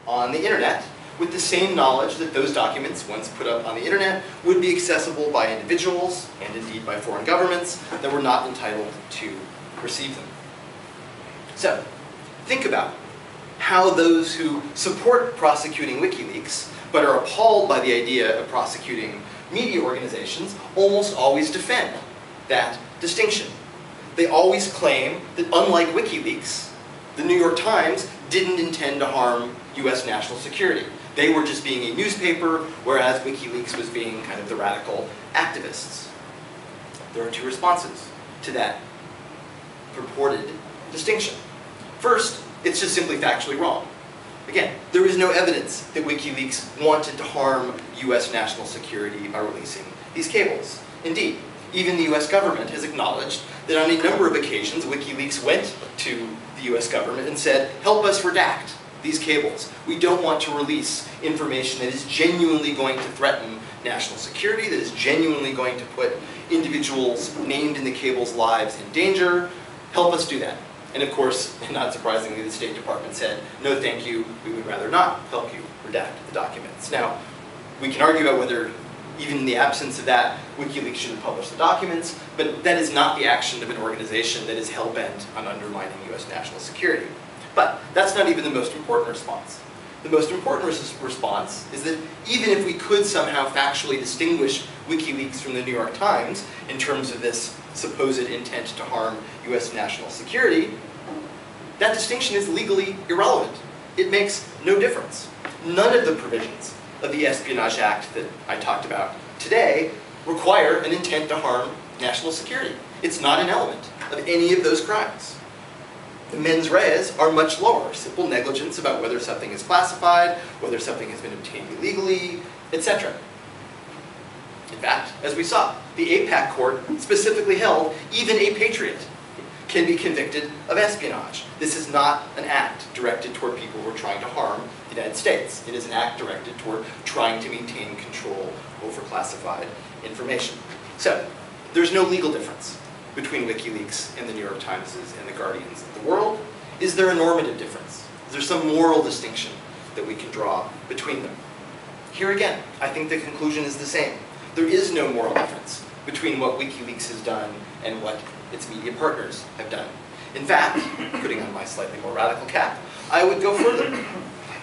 on the internet with the same knowledge that those documents, once put up on the internet, would be accessible by individuals, and indeed by foreign governments, that were not entitled to receive them. So, think about how those who support prosecuting WikiLeaks, but are appalled by the idea of prosecuting media organizations, almost always defend that distinction. They always claim that unlike WikiLeaks, the New York Times didn't intend to harm US national security. They were just being a newspaper, whereas WikiLeaks was being kind of the radical activists. There are two responses to that purported distinction. First, it's just simply factually wrong. Again, there is no evidence that WikiLeaks wanted to harm US national security by releasing these cables. Indeed, even the US government has acknowledged that on a number of occasions, WikiLeaks went to the US government and said, help us redact these cables. We don't want to release information that is genuinely going to threaten national security, that is genuinely going to put individuals named in the cable's lives in danger. Help us do that. And of course, not surprisingly, the State Department said, no thank you, we would rather not help you redact the documents. Now, we can argue about whether, even in the absence of that, WikiLeaks should have published the documents, but that is not the action of an organization that is hell-bent on undermining US national security. But that's not even the most important response. The most important response is that even if we could somehow factually distinguish WikiLeaks from the New York Times in terms of this supposed intent to harm US national security, that distinction is legally irrelevant. It makes no difference. None of the provisions of the Espionage Act that I talked about today require an intent to harm national security. It's not an element of any of those crimes. The mens reas are much lower. Simple negligence about whether something is classified, whether something has been obtained illegally, etc. In fact, as we saw, the APAC court specifically held even a patriot can be convicted of espionage. This is not an act directed toward people who are trying to harm the United States. It is an act directed toward trying to maintain control over classified information. So, there's no legal difference between WikiLeaks and the New York Timeses and the Guardians of the world. Is there a normative difference? Is there some moral distinction that we can draw between them? Here again, I think the conclusion is the same. There is no moral difference between what WikiLeaks has done and what its media partners have done. In fact, putting on my slightly more radical cap, I would go further.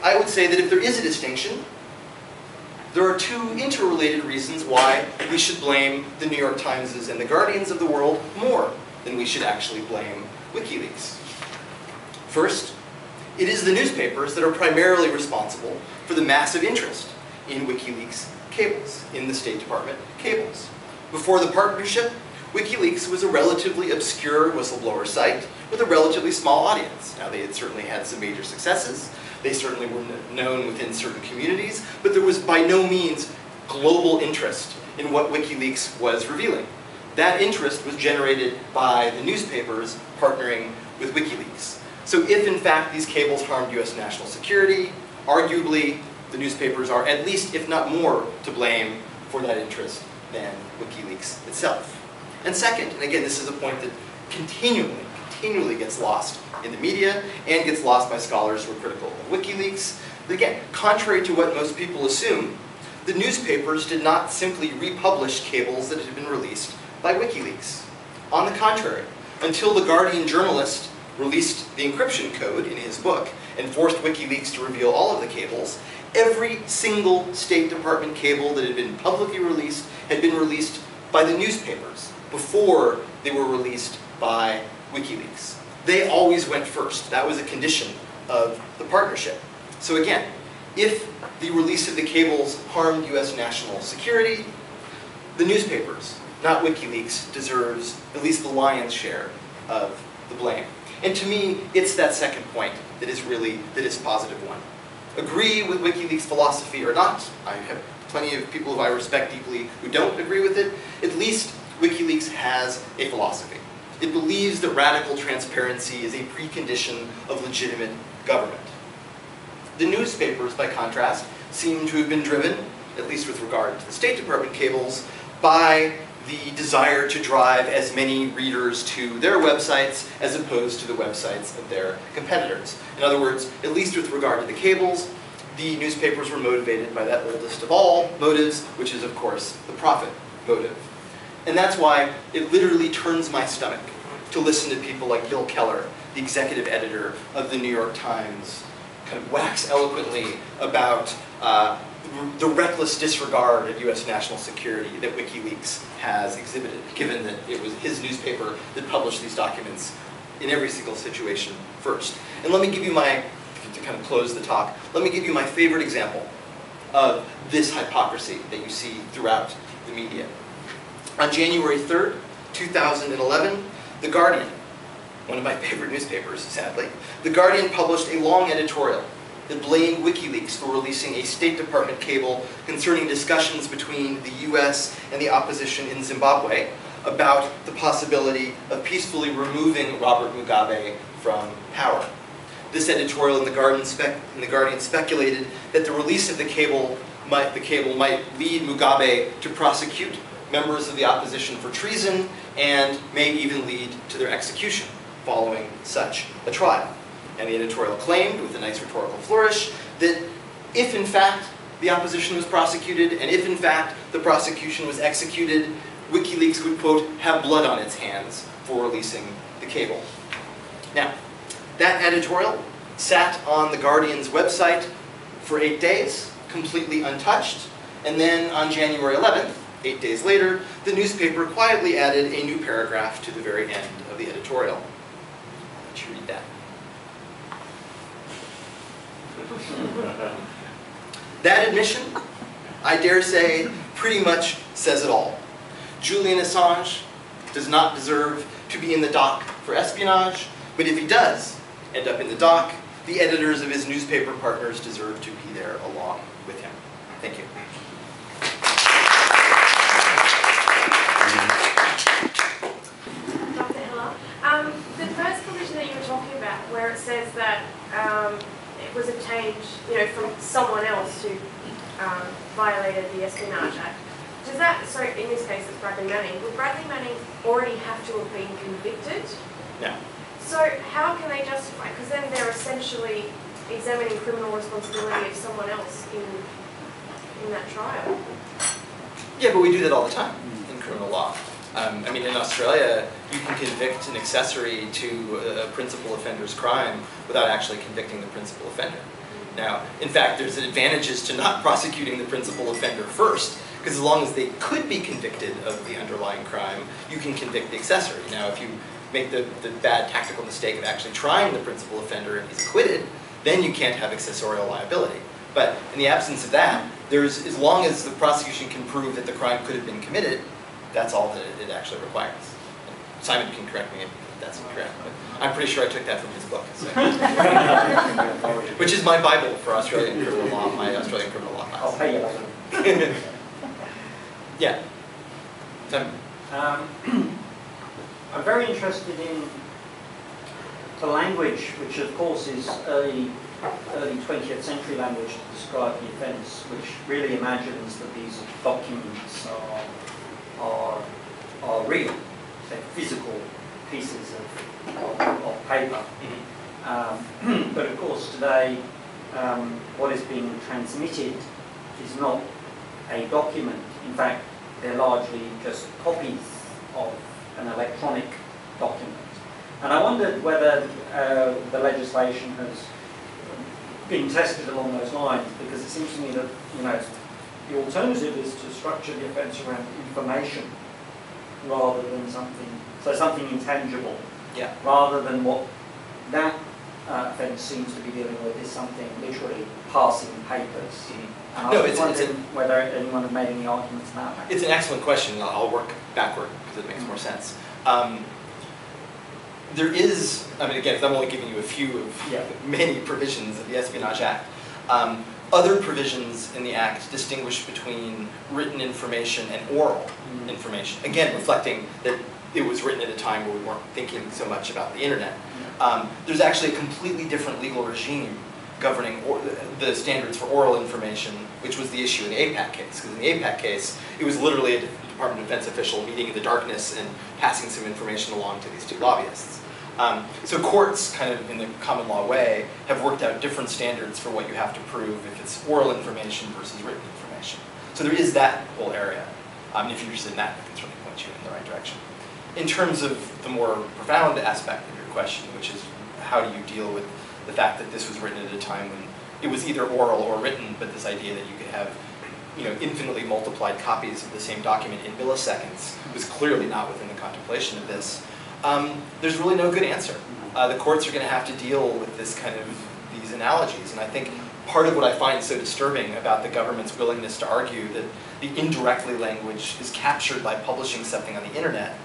I would say that if there is a distinction, there are two interrelated reasons why we should blame the New York Timeses and the Guardians of the world more than we should actually blame WikiLeaks. First, it is the newspapers that are primarily responsible for the massive interest in WikiLeaks cables, in the State Department cables. Before the partnership, WikiLeaks was a relatively obscure whistleblower site with a relatively small audience. Now, they had certainly had some major successes. They certainly were known within certain communities, but there was by no means global interest in what WikiLeaks was revealing. That interest was generated by the newspapers partnering with WikiLeaks. So if in fact these cables harmed US national security, arguably the newspapers are at least, if not more, to blame for that interest than WikiLeaks itself. And second, and again this is a point that continually gets lost in the media and gets lost by scholars who are critical of WikiLeaks. But again, contrary to what most people assume, the newspapers did not simply republish cables that had been released by WikiLeaks. On the contrary, until the Guardian journalist released the encryption code in his book and forced WikiLeaks to reveal all of the cables, every single State Department cable that had been publicly released had been released by the newspapers before they were released by WikiLeaks. They always went first. That was a condition of the partnership. So again, if the release of the cables harmed US national security, the newspapers, not WikiLeaks, deserves at least the lion's share of the blame. And to me, it's that second point that is a positive one. Agree with WikiLeaks' philosophy or not, I have plenty of people who I respect deeply who don't agree with it, at least WikiLeaks has a philosophy. It believes that radical transparency is a precondition of legitimate government. The newspapers, by contrast, seem to have been driven, at least with regard to the State Department cables, by the desire to drive as many readers to their websites as opposed to the websites of their competitors. In other words, at least with regard to the cables, the newspapers were motivated by that oldest of all motives, which is, of course, the profit motive. And that's why it literally turns my stomach to listen to people like Bill Keller, the executive editor of the New York Times, kind of wax eloquently about the reckless disregard of US national security that WikiLeaks has exhibited, given that it was his newspaper that published these documents in every single situation first. And let me give you to kind of close the talk, let me give you my favorite example of this hypocrisy that you see throughout the media. On January 3rd, 2011, The Guardian, one of my favorite newspapers, sadly, The Guardian published a long editorial that blamed WikiLeaks for releasing a State Department cable concerning discussions between the US and the opposition in Zimbabwe about the possibility of peacefully removing Robert Mugabe from power. This editorial in The Guardian speculated that the release of the cable might lead Mugabe to prosecute members of the opposition for treason and may even lead to their execution following such a trial. And the editorial claimed, with a nice rhetorical flourish, that if in fact the opposition was prosecuted and if in fact the prosecution was executed, WikiLeaks would, quote, have blood on its hands for releasing the cable. Now, that editorial sat on The Guardian's website for 8 days, completely untouched, and then on January 11th, 8 days later, the newspaper quietly added a new paragraph to the very end of the editorial. I'll let you read that. That admission, I dare say, pretty much says it all. Julian Assange does not deserve to be in the dock for espionage, but if he does end up in the dock, the editors of his newspaper partners deserve to be there along with him. Thank you. Dr. Hessler, the first provision that you were talking about, where it says that it was obtained, from someone else who violated the Espionage Act. Does that, so in this case it's Bradley Manning, would Bradley Manning already have to have been convicted? No. So how can they justify, because then they're essentially examining criminal responsibility of someone else in that trial. Yeah, but we do that all the time in criminal law. I mean, in Australia, you can convict an accessory to a principal offender's crime without actually convicting the principal offender. Now, in fact, there's advantages to not prosecuting the principal offender first, because as long as they could be convicted of the underlying crime, you can convict the accessory. Now, if you make the bad tactical mistake of actually trying the principal offender and he's acquitted, then you can't have accessorial liability. But in the absence of that, as long as the prosecution can prove that the crime could have been committed, that's all that it actually requires. And Simon can correct me if that's incorrect, but I'm pretty sure I took that from his book. So. Which is my Bible for Australian criminal law, my Australian criminal law class. I'll pay you later. Yeah. Simon. I'm very interested in the language, which of course is early 20th century language to describe the offence, which really imagines that these documents are real, they're physical pieces of paper. Mm-hmm. But of course today, what is being transmitted is not a document. In fact, they're largely just copies of an electronic document. And I wondered whether the legislation has been tested along those lines, because it seems to me that the alternative is to structure the offence around information rather than something intangible. Yeah. Rather than what that offence seems to be dealing with is something literally passing papers. Mm-hmm. And I was wondering whether anyone had made any arguments about that. It's an excellent question. I'll work backward because it makes more sense. There is, again, I'm only giving you a few of many provisions of the Espionage Act. Other provisions in the Act distinguish between written information and oral information. Again, reflecting that it was written at a time where we weren't thinking so much about the internet. There's actually a completely different legal regime governing the standards for oral information, which was the issue in the APAC case. Because in the APAC case, it was literally a Department of Defense official meeting in the darkness and passing some information along to these two lobbyists. So courts, kind of in the common law way, have worked out different standards for what you have to prove if it's oral information versus written information. So there is that whole area. If you're interested in that, I can certainly point you in the right direction. In terms of the more profound aspect of your question, which is how do you deal with the fact that this was written at a time when it was either oral or written, but this idea that you could have infinitely multiplied copies of the same document in milliseconds was clearly not within the contemplation of this. There's really no good answer. The courts are going to have to deal with this these analogies, and I think part of what I find so disturbing about the government's willingness to argue that the indirectly language is captured by publishing something on the internet.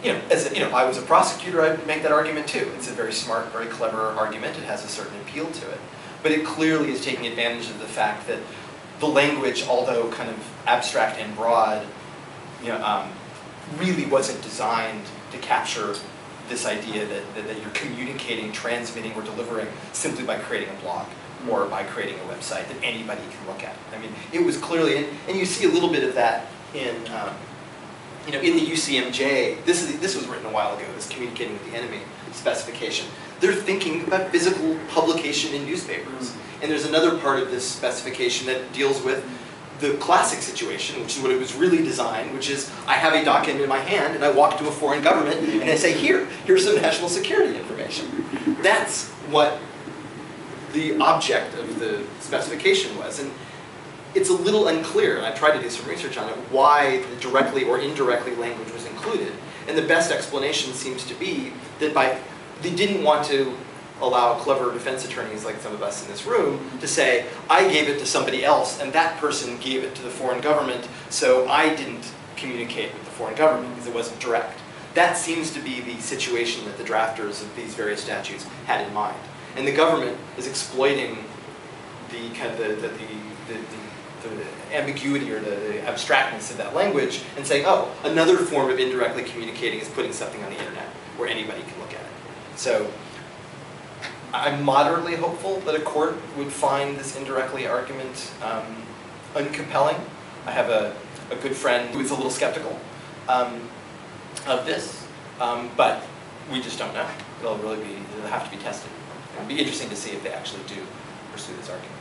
If I was a prosecutor, I'd make that argument too. It's a very smart, very clever argument. It has a certain appeal to it. But it clearly is taking advantage of the fact that the language, although kind of abstract and broad, really wasn't designed to capture this idea that you're communicating, transmitting, or delivering simply by creating a blog or by creating a website that anybody can look at. I mean, it was clearly, and you see a little bit of that in in the UCMJ. This was written a while ago. This communicating with the enemy specification. They're thinking about physical publication in newspapers. And there's another part of this specification that deals with the classic situation, which is what it was really designed, which is I have a document in my hand and I walk to a foreign government and I say, here's some national security information. That's what the object of the specification was. And it's a little unclear, and I tried to do some research on it, why the directly or indirectly language was included. And the best explanation seems to be that they didn't want to allow clever defense attorneys like some of us in this room to say, I gave it to somebody else and that person gave it to the foreign government, so I didn't communicate with the foreign government because it wasn't direct. That seems to be the situation that the drafters of these various statutes had in mind. And the government is exploiting the kind of the ambiguity or the abstractness of that language and saying, oh, another form of indirectly communicating is putting something on the internet where anybody can look at it. So I'm moderately hopeful that a court would find this indirectly argument uncompelling. I have a good friend who is a little skeptical of this, but we just don't know. It'll have to be tested. It'll be interesting to see if they actually do pursue this argument.